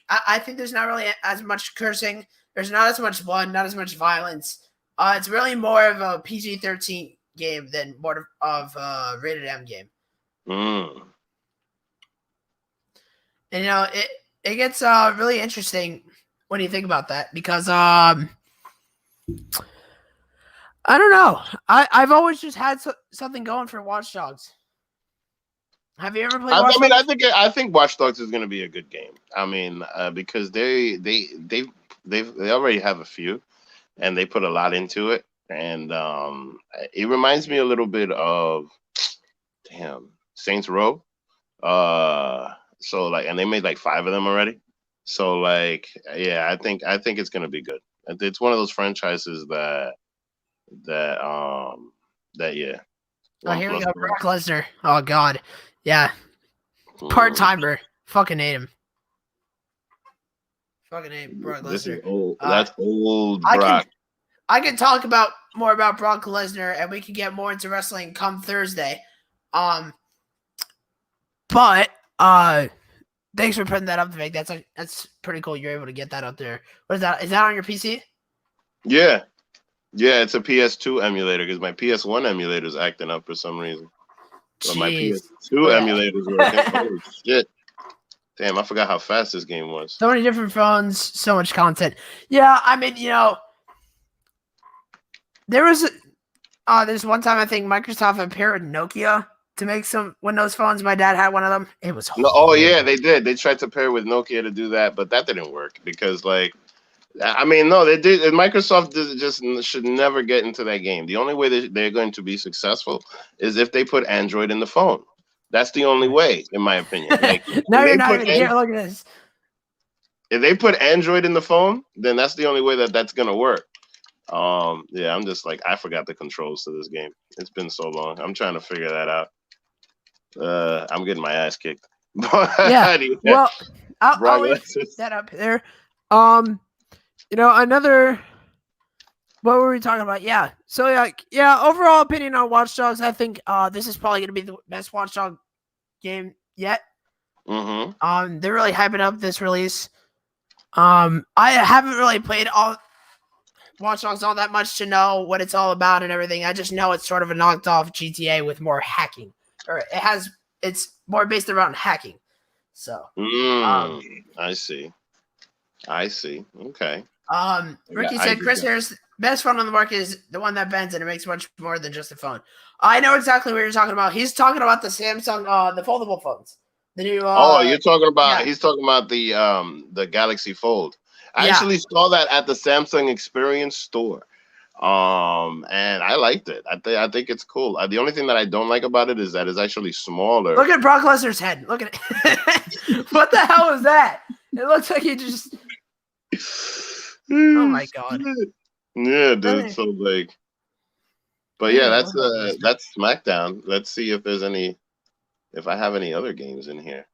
I think there's not really as much cursing. There's not as much blood, not as much violence. It's really more of a PG-13 game than more of a rated M game. Mm. And it gets really interesting when you think about that because I don't know. I've always just had something going for Watch Dogs. Have you ever played Watch Dogs? I think Watch Dogs is going to be a good game. I mean, because they already have a few, and they put a lot into it, and it reminds me a little bit of, Saints Row. So like, and they made like 5 of them already. So like, yeah, I think it's going to be good. It's one of those franchises that yeah. Oh, here we go. Brock Lesnar. Oh God, yeah. Part timer. Fucking hate him. Fucking hate Brock Lesnar. This is old. That's old Brock. I can talk more about Brock Lesnar, and we can get more into wrestling come Thursday. But thanks for putting that up, Vic. That's pretty cool. You're able to get that up there. What is that? Is that on your PC? Yeah. Yeah, it's a PS2 emulator because my PS1 emulator is acting up for some reason. But my PS2 emulator is working. Holy shit. Damn, I forgot how fast this game was. So many different phones, so much content. Yeah, I mean, there was there's one time I think Microsoft had paired with Nokia to make some Windows phones. My dad had one of them. It was horrible. Oh yeah, they did. They tried to pair with Nokia to do that, but that didn't work because like, I mean, no, they did. Microsoft just should never get into that game. The only way they're going to be successful is if they put Android in the phone. That's the only way, in my opinion. Like, no, you're not even here. Look at this. If they put Android in the phone, then that's the only way that's gonna work. Yeah, I'm just like, I forgot the controls to this game. It's been so long. I'm trying to figure that out. I'm getting my ass kicked. Yeah. Well, I'll leave that up there. Another. What were we talking about? Yeah. So yeah. Overall opinion on Watch Dogs. I think this is probably gonna be the best Watch Dog game yet. Mm-hmm. They're really hyping up this release. I haven't really played all Watch Dogs all that much to know what it's all about and everything. I just know it's sort of a knocked off GTA with more hacking, or it's more based around hacking. So, I see. Okay. Ricky said Chris Harris best phone on the market is the one that bends and it makes much more than just a phone. I know exactly what you're talking about. He's talking about the Samsung, the foldable phones. The new. You're talking about. Yeah. He's talking about the Galaxy Fold. I actually saw that at the Samsung Experience store, and I liked it. I think it's cool. The only thing that I don't like about it is that it's actually smaller. Look at Brock Lesnar's head. Look at it. What the hell is that? It looks like he just. Oh my god. Yeah, dude. So like, but yeah, that's SmackDown. Let's see if there's any. If I have any other games in here.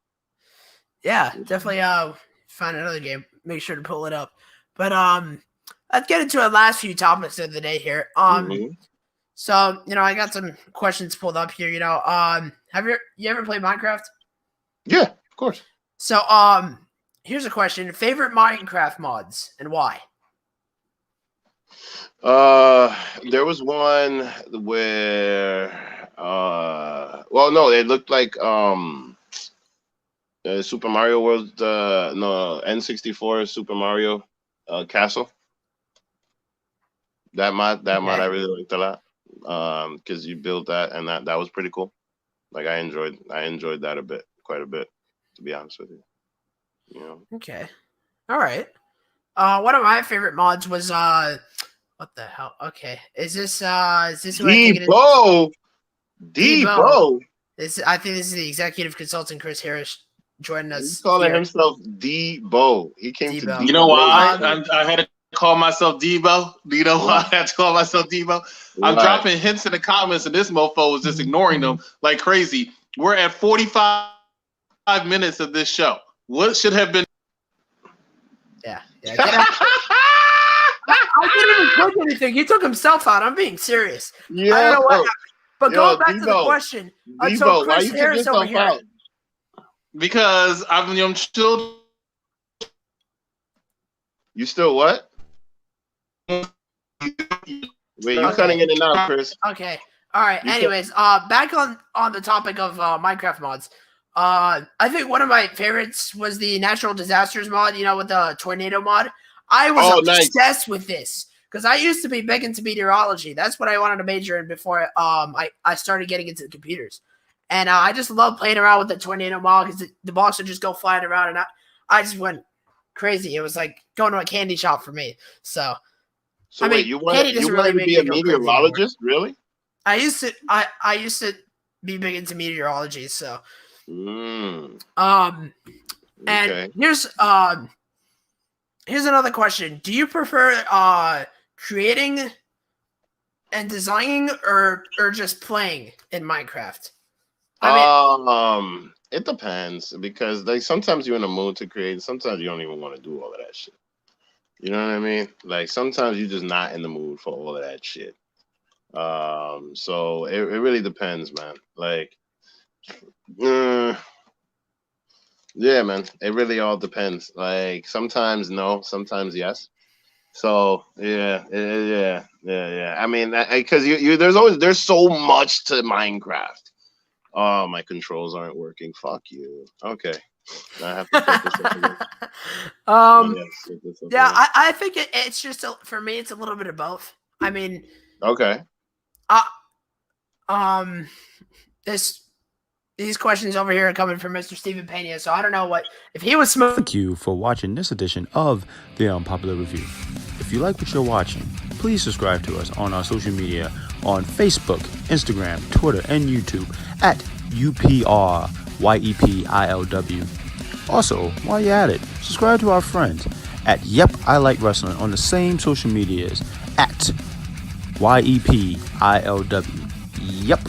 Yeah, definitely find another game. Make sure to pull it up. But let's get into our last few topics of the day here. So, I got some questions pulled up here, have you ever played Minecraft? Yeah, of course. So, here's a question. Favorite Minecraft mods and why? There was one where well, no, it looked like Super Mario World, N64 Super Mario Castle. That mod I really liked a lot, because you built that, and that was pretty cool. Like I enjoyed that quite a bit, to be honest with you. Okay, all right. One of my favorite mods was what the hell? Okay, is this who I think it is? Debo. I think this is the executive consultant Chris Harris joining us. He's calling himself Debo. He came to Debo. You know why I had to call myself Debo? Do you know why I had to call myself Debo? I'm dropping hints in the comments, and this mofo is just ignoring them like crazy. We're at 45 minutes of this show. What should have been? Yeah. I didn't even click anything. He took himself out. I'm being serious. Yeah, I don't know what happened. But going back to the question, so Chris Harris over here. Out? Because I'm still. You still what? Wait, you're cutting in and out, Chris. Okay. All right. Anyways, back on the topic of Minecraft mods. I think one of my favorites was the natural disasters mod. With the tornado mod. I was obsessed with this because I used to be big into meteorology. That's what I wanted to major in before I started getting into the computers. And I just love playing around with the tornado mod because the blocks would just go flying around, and I just went crazy. It was like going to a candy shop for me. So wait, you wanted to be a meteorologist, really? I used to be big into meteorology. So and here's another question. Do you prefer creating and designing or just playing in Minecraft? It depends because like sometimes you're in a mood to create, sometimes you don't even want to do all of that shit. You know what I mean? Like sometimes you're just not in the mood for all of that shit. So it really depends, man. Like yeah, man. It really all depends. Like sometimes no, sometimes yes. So yeah. I mean, because there's so much to Minecraft. Oh, my controls aren't working. Fuck you. Okay, I have to set this up again. I think it's just for me. It's a little bit of both. I mean, okay. These questions over here are coming from Mr. Steven Pena, so I don't know if he was smoking. Thank you for watching this edition of the Unpopular Review. If you like what you're watching, please subscribe to us on our social media on Facebook, Instagram, Twitter, and YouTube at UPRYEPILW. Also, while you're at it, subscribe to our friends at Yep I Like Wrestling on the same social medias at YEPILW. Yep.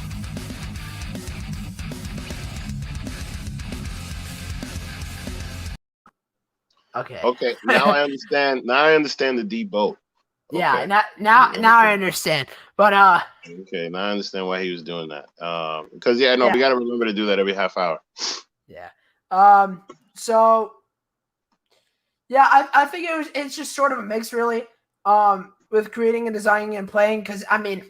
Okay. Okay. Now I understand. Now I understand the deboat. Yeah. Okay. Now I understand. But Okay. Now I understand why he was doing that. Because we got to remember to do that every half hour. Yeah. So yeah, I think it's just sort of a mix, really. With creating and designing and playing, because I mean,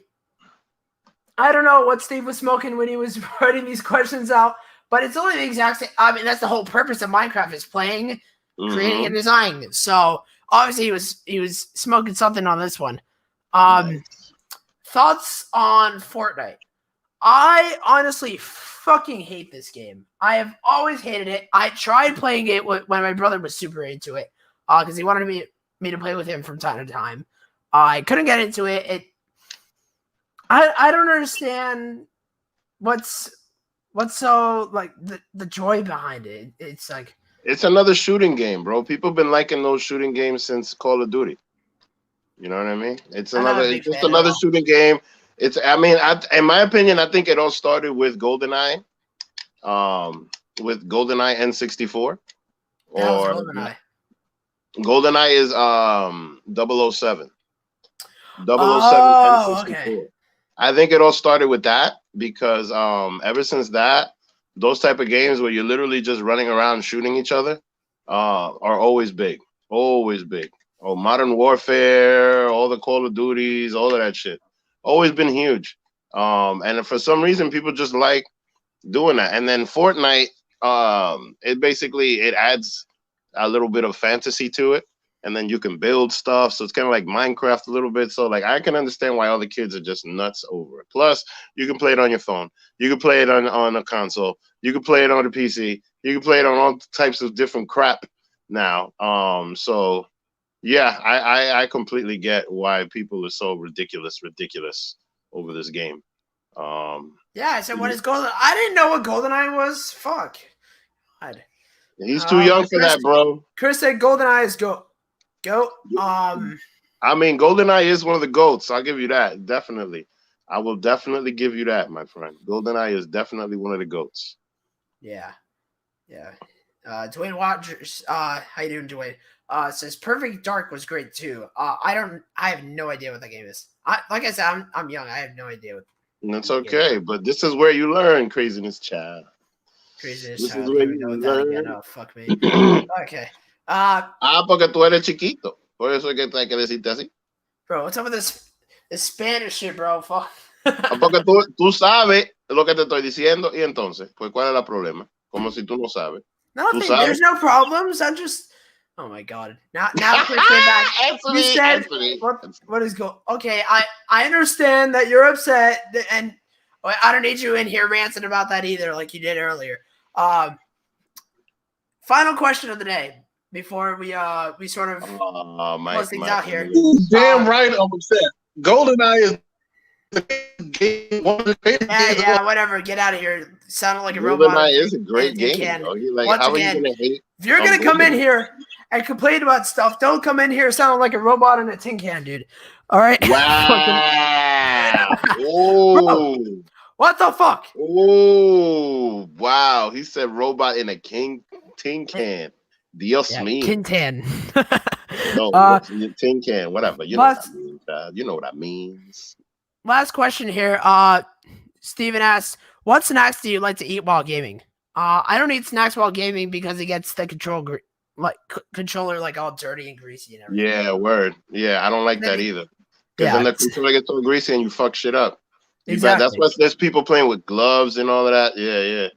I don't know what Steve was smoking when he was writing these questions out, but it's only the exact same. I mean, that's the whole purpose of Minecraft is playing, creating, and designing. So obviously he was smoking something on this one. Nice. Thoughts on Fortnite? I honestly fucking hate this game. I have always hated it. I tried playing it when my brother was super into it, because he wanted me to play with him from time to time. I couldn't get into it. I don't understand what's so like the joy behind it. It's like it's another shooting game, bro. People been liking those shooting games since Call of Duty. You know what I mean? It's just another shooting game. It's in my opinion, I think it all started with GoldenEye, N64. Or GoldenEye. GoldenEye is 007. 007 Oh, N64. okay. I think it all started with that because ever since that, those type of games where you're literally just running around shooting each other are always big. Always big. Oh, Modern Warfare, all the Call of Duties, all of that shit. Always been huge. And for some reason, people just like doing that. And then Fortnite, it adds a little bit of fantasy to it. And then you can build stuff. So it's kind of like Minecraft a little bit. So like I can understand why all the kids are just nuts over it. Plus, you can play it on your phone. You can play it on a console. You can play it on a PC. You can play it on all types of different crap now. So yeah, I completely get why people are so ridiculous over this game. Yeah, I said, what is Golden? I didn't know what GoldenEye was. Fuck. God. He's too young for that, bro. Chris said GoldenEye is Go. I mean, GoldenEye is one of the GOATs. I'll give you that. Definitely. I will definitely give you that, my friend. GoldenEye is definitely one of the GOATs. Yeah. Yeah. Dwayne Waters, how you doing, Dwayne? Says Perfect Dark was great too. I have no idea what that game is. Like I said, I'm young. I have no idea what. That's okay, but this is where you learn, craziness child. Craziness this child. Is where Here we go with that again. Oh, fuck me. Okay. Porque tú eres chiquito. Por eso es que hay que decirte así. Bro, what's up with this Spanish shit, bro? Fuck. Porque tú sabes lo que te estoy diciendo y entonces, pues ¿cuál es el problema? Como si tú no sabes. Nothing. There's no problems. I'm just. Oh my god. Now Chris came back. You said what is going? Okay, I understand that you're upset, and I don't need you in here ranting about that either, like you did earlier. Final question of the day before we sort of close things out here. Damn right, I'm upset. GoldenEye is the game. Yeah, whatever. Get out of here. Sounded like a GoldenEye robot. GoldenEye is a great game. Once again, if you're gonna come in here and complain about stuff, don't come in here sounding like a robot in a tin can, dude. All right. Wow. Oh. What the fuck? Oh, wow. He said robot in a tin can. Dios mío. Kintan. No, tin can, whatever. You know what I mean, child. You know what that means. Last question here. Steven asks, what snacks do you like to eat while gaming? I don't eat snacks while gaming because it gets the controller like all dirty and greasy and everything. Yeah, word. Yeah, I don't like that either. Because then the controller gets all greasy and you fuck shit up. Exactly. That's why there's people playing with gloves and all of that. Yeah.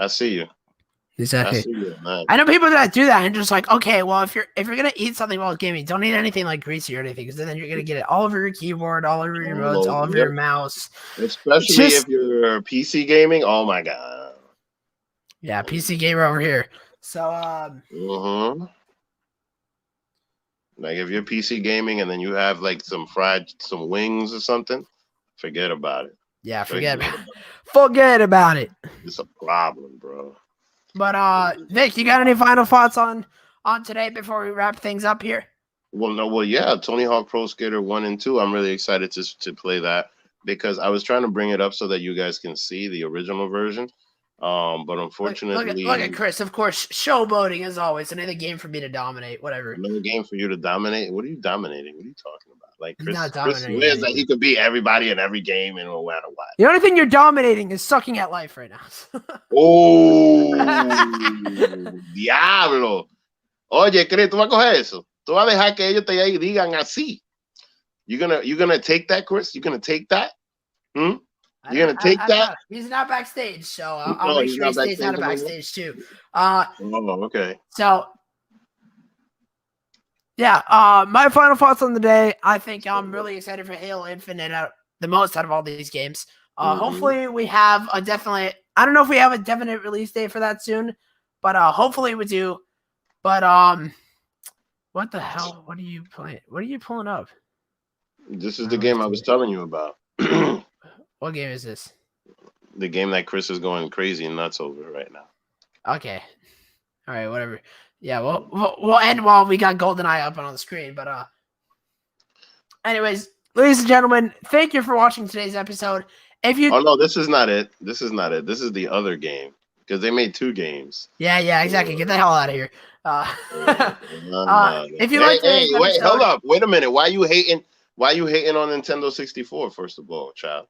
I see you. Exactly. I know people that do that and just like, okay, well, if you're gonna eat something while gaming, don't eat anything like greasy or anything, because then you're gonna get it all over your keyboard, all over your remotes, all over your mouse. Especially if you're PC gaming. Oh my god. Yeah, PC gamer over here. So like if you're PC gaming and then you have like some wings or something, forget about it. Yeah, forget about it. It's a problem, bro. But Vic, you got any final thoughts on today before we wrap things up here? Well, yeah, Tony Hawk Pro Skater 1 and 2. I'm really excited to play that because I was trying to bring it up so that you guys can see the original version. But unfortunately, look at Chris. Of course, showboating as always. Another game for me to dominate. Whatever. another game for you to dominate. What are you dominating? What are you talking about? Like He's not Chris dominating swears that anything. he could beat everybody in every game and no matter what. The only thing you're dominating is sucking at life right now. Oh, diablo. Oye, Chris, tú vas a coger eso. Tú vas a dejar que ellos te digan así. You're gonna take that, Chris? You're gonna take that? You're gonna take that? He's not backstage, so I'll make sure he stays out of backstage too. Okay. So yeah, my final thoughts on the day. I think I'm really excited for Halo Infinite the most out of all these games. Hopefully we have a definite. I don't know if we have a definite release date for that soon, but hopefully we do. But what the hell? What are you playing? What are you pulling up? This is the game I was telling you about. What game is this? The game that Chris is going crazy and nuts over right now. Okay. All right, whatever. Yeah, we'll end while we got GoldenEye up on the screen. But anyways, ladies and gentlemen, thank you for watching today's episode. Oh no, this is not it. This is not it. This is the other game because they made 2 games. Yeah, exactly. Get the hell out of here. If you like wait, hold up. Wait a minute. Why you hating? Why you hating on Nintendo 64? First of all, child.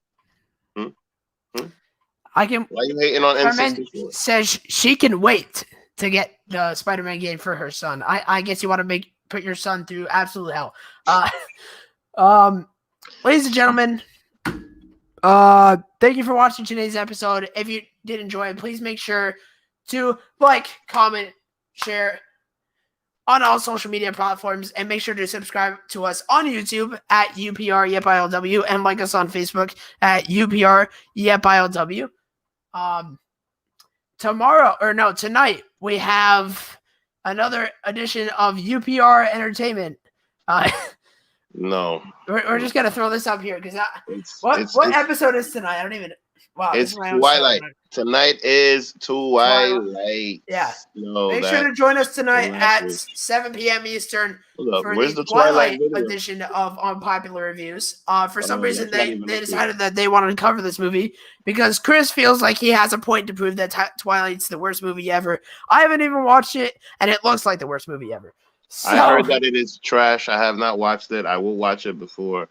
I can. Why you hating on N64? Says she can wait to get the Spider-Man game for her son. I guess you want to put your son through absolute hell. Ladies and gentlemen, thank you for watching today's episode. If you did enjoy it, please make sure to like, comment, share on all social media platforms, and make sure to subscribe to us on YouTube at UPR and like us on Facebook at UPR tonight we have another edition of UPR Entertainment. No, we're just gonna throw this up here because what episode is tonight? I don't even. Wow, it's Twilight. Tonight is Twilight. Yeah. Make sure to join us tonight at 7 p.m. Eastern for the Twilight edition of Unpopular Reviews. For some reason, they decided that they wanted to cover this movie because Chris feels like he has a point to prove that Twilight's the worst movie ever. I haven't even watched it, and it looks like the worst movie ever. So, I heard that it is trash. I have not watched it. I will watch it before.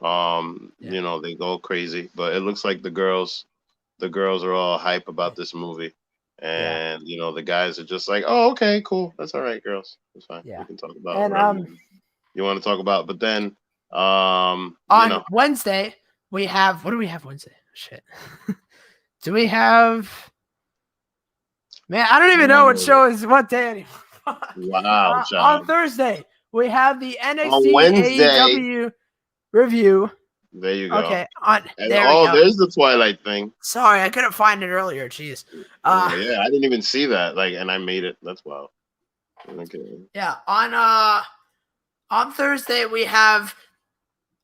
You know, they go crazy, but it looks like the girls are all hype about this movie, and you know, the guys are just like, oh, okay, cool, that's all right, girls, that's fine. We can talk about you want to talk about, but then on Wednesday we have, what do we have Wednesday? Shit. Do we have, man, I don't even know what show is what day anymore. Wow. On Thursday we have the NXT AEW review. There you go. Okay. There's the Twilight thing. Sorry, I couldn't find it earlier. Jeez. I didn't even see that. And I made it. That's wild. Okay. Yeah. On Thursday we have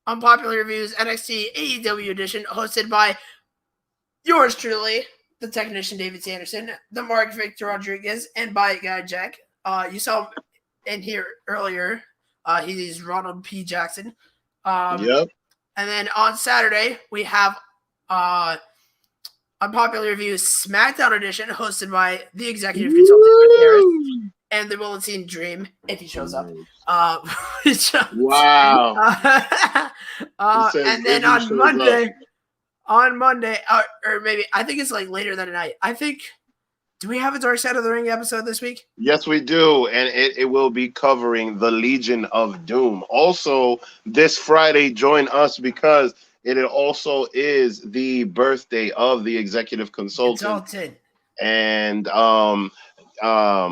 Unpopular Reviews NXT AEW edition, hosted by yours truly, the technician David Sanderson, the Mark Victor Rodriguez, and by Guy Jack. You saw him in here earlier. He's Ronald P. Jackson. Yep. And then on Saturday, we have Unpopular Reviews SmackDown edition, hosted by the executive consultant Rick Harris and the Willitine Dream, if he shows up. Wow. And then on Monday, or maybe, I think it's like later that night. Do we have a Dark Side of the Ring episode this week? Yes, we do. And it will be covering the Legion of Doom. Also, this Friday, join us because it also is the birthday of the executive consultant. And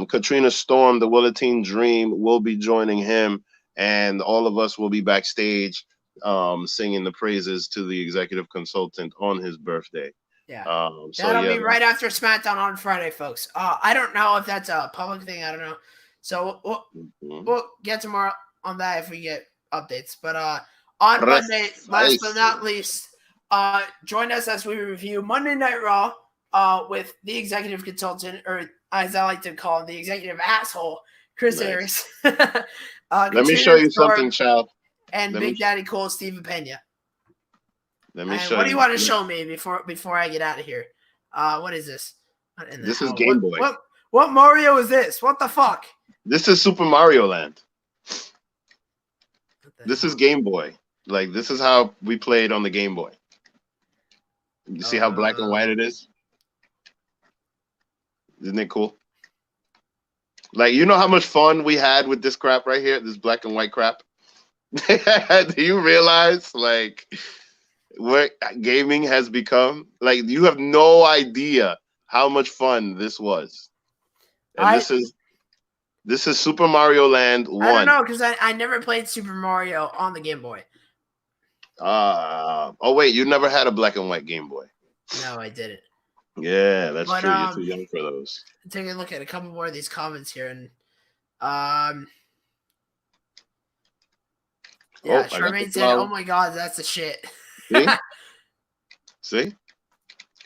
Katrina Storm, the Willitine Dream, will be joining him. And all of us will be backstage singing the praises to the executive consultant on his birthday. Yeah, that'll be right after SmackDown on Friday, folks. I don't know if that's a public thing. I don't know. So we'll get tomorrow on that if we get updates. But on Monday, last but not least, join us as we review Monday Night Raw with the executive consultant, or as I like to call him, the executive asshole, Chris Harris. Let me show you something, child. And Big Daddy Cool, Steven Pena. Let me show what do you want to show me before I get out of here? What is this? What in the This is hell? Game Boy. What Mario is this? What the fuck? This is Super Mario Land. What the This hell? is Game Boy. Like, this is how we played on the Game Boy. You see how black and white it is? Isn't it cool? Like, you know how much fun we had with this crap right here? This black and white crap? Do you realize, like, what gaming has become? Like, you have no idea how much fun this was. And this is Super Mario Land 1. I don't know, because I never played Super Mario on the Game Boy. Oh wait, you never had a black and white Game Boy. No, I didn't. Yeah, that's But, true. You're too young for those. Take a look at a couple more of these comments here, and yeah, I got the Charmaine said, flower. "Oh my god, that's the shit." See? See?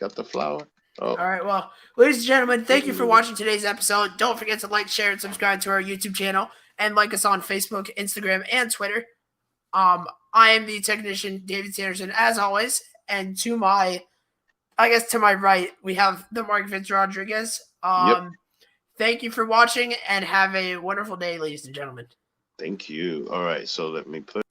Got the flower. Oh. All right, well, ladies and gentlemen, thank you for watching today's episode. Don't forget to like, share, and subscribe to our YouTube channel, and like us on Facebook, Instagram, and Twitter. I am the technician, David Sanderson, as always, and to my right, we have the Mark Vince Rodriguez. Yep. Thank you for watching, and have a wonderful day, ladies and gentlemen. Thank you. All right, so let me put